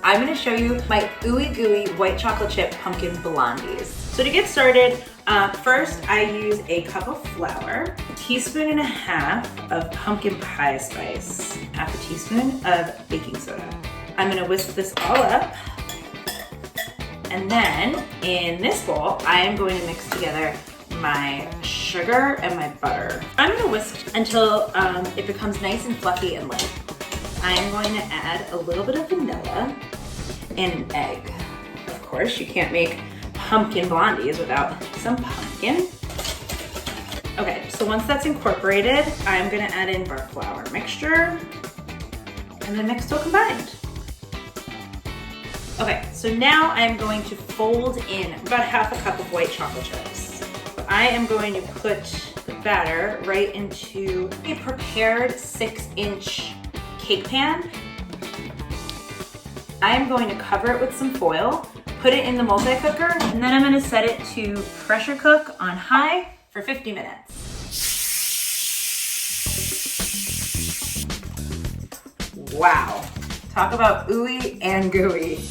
I'm gonna show you my ooey gooey white chocolate chip pumpkin blondies. So to get started, first I use a cup of flour, a teaspoon and a half of pumpkin pie spice, half a teaspoon of baking soda. I'm gonna whisk this all up. And then in this bowl, I am going to mix together my sugar and my butter. I'm gonna whisk until it becomes nice and fluffy and light. I am going to add a little bit of vanilla and an egg. Of course, you can't make pumpkin blondies without some pumpkin. Okay, so once that's incorporated, I'm gonna add in our flour mixture and then mix till combined. Okay, so now I'm going to fold in about half a cup of white chocolate chips. I am going to put the batter right into a prepared 6-inch cake pan. I am going to cover it with some foil, put it in the multi-cooker, and then I'm gonna set it to pressure cook on high for 50 minutes. Wow, talk about ooey and gooey.